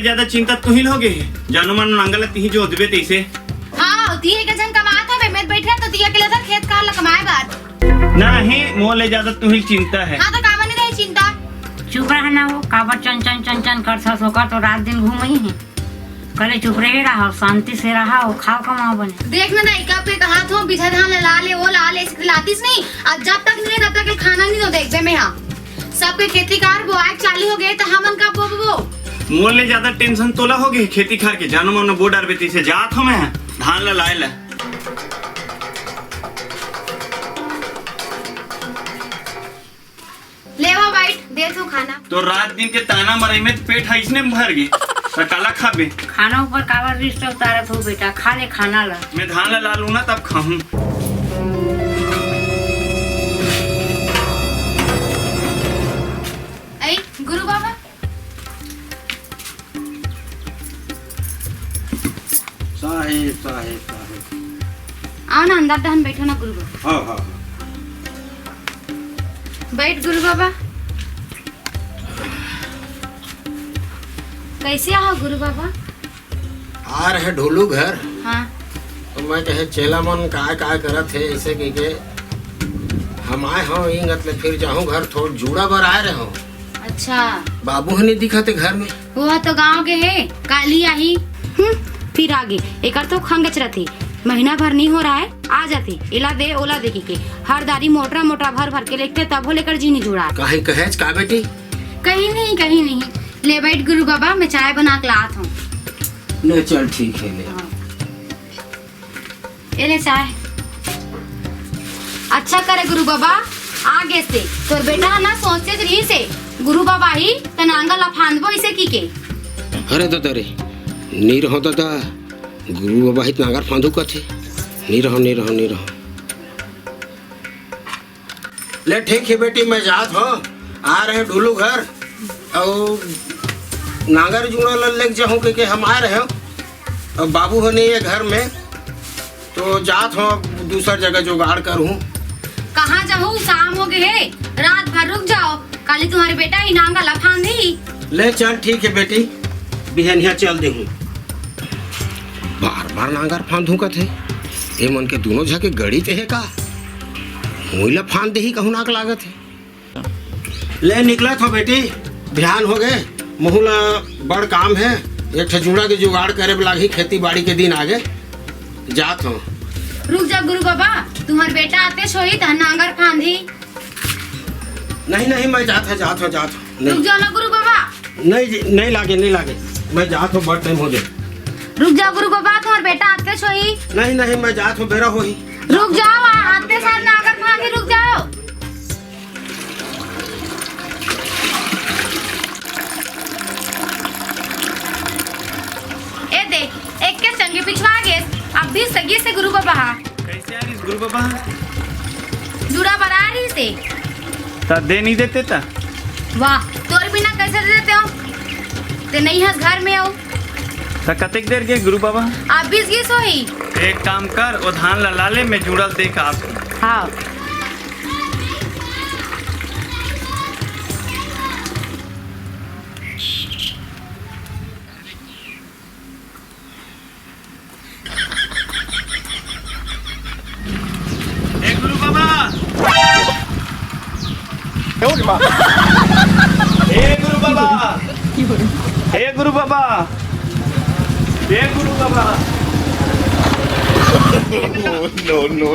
ज्यादा चिंता तू ही लोगे जानो मानो नांगल ती जो दिबे तैसे। हां ती के जन कमात है मैं बैठे तो दिया के लेकर खेत का कमाए बात नहीं मोले ज्यादा तू ही चिंता है। हां तो कामन नहीं चिंता चुप रहना हो काबर चन चन चन चन कर सोकर तो रात दिन घूमई है कले चुप रहो शांति से रहो खाओ कमाओ बने देखना ना इका पे कहा तो बिछा धान ला ले वो ला ले इसके लातीस नहीं अब जब तक नहीं तब तक खाना नहीं तो देखबे में हां सबके खेती कार बोआई चालू हो गए तो हमन का बोबो मोले ज्यादा टेंशन तोला हो गई खेती खार के जानो मानो बो डर बेती से जात हो मैं धान ला लाए ला लेवा बैठ दे तू खाना तो रात दिन के ताना मरई में पेट है इसने भर गई काला खाबे खाना ऊपर काबर रिश्ता उतारत हो बेटा खा ले खाना ला मैं धान ला लूं ना तब खाऊं। ऐ गुरु बाबा साहेब साहेब साहेब आओ ना अंदर दहन बैठो ना गुरु बाबा। हाँ हाँ बैठ गुरु बाबा कैसे आओ गुरु बाबा। आ रहे ढोलू घर हाँ तो मैं कहे चेला मन काय काय करत है ऐसे कह के हम आए हो इंगत ले फिर जाऊं घर थोड़ जूड़ा बर आए रहे हो। अच्छा बाबू नहीं दिखते घर में वो तो गांव के है काली आई फिर आगे एक तो खंगच रही महीना भर नहीं हो रहा है आ जाती इला दे ओला देखी के हर दारी मोटरा मोटरा भर भर के लेते तब हो लेकर जी नहीं जुड़ा कहीं कहेज का बेटी कहीं नहीं ले बैठ गुरु बाबा मैं चाय बना के लात हूँ। नहीं चल ठीक है ले ये ले चाय। अच्छा करे गुरु बाबा आगे से तो बेटा ना सोचते रही से गुरु बाबा ही तनांगा लफांदबो इसे की के अरे दादा रे नहीं रहो दादा गुरु बाबा हित नागर फांदू का थे नहीं रहो ले ठीक है बेटी मैं जात हो आ रहे ढोलू घर और नागर जुड़ा लेके जाऊँ के हम आ रहे हो अब बाबू हो नहीं है घर में तो जात हो दूसर जगह जुगाड़ करूँ। कहाँ जाऊँ शाम हो गए है रात भर रुक जाओ काली तुम्हारे बेटा ही नांगा लफान दी ले चल ठीक है बेटी बिहनिया चल दे हूँ बार बार नांगर फांदू का थे ये मन के दोनों झके गड़ी ते है का मोइला फांद दे ही कहूँ नाक लागत है। ले निकला था बेटी ध्यान हो गए मुहुला बड़ काम है एक ठजूड़ा के जुगाड़ करे लागी खेती बाड़ी के दिन आगे जात हो। रुक जा गुरु बाबा तुम्हारे बेटा आते सोई तो नांगर फांदी नहीं मैं जात हो रुक जाओ ना गुरु बाबा नहीं लागे मैं जात हो बड़ टाइम हो गए रुक जाओ गुरु बाबा तुम्हारे बेटा आते सोई नहीं मैं जात हो बेरा हो ही रुक जाओ आते साथ नांगर फांदी रुक जाओ। ए दे एक के संगे पिछवा गए अब भी सगी से गुरु बाबा कैसे आ रही गुरु बाबा जुड़ा बना रही से ता दे नहीं देते ता वाह तोर बिना कैसे दे देते हो ते नहीं हंस घर में आओ ता कतेक देर के गुरु बाबा आप 20 गीस हो ही एक काम कर वो धान ला लाले में जुड़ल देख आप हाँ गुरु बाबा हे गुरु बाबा हे गुरु बाबा हे गुरु बाबा no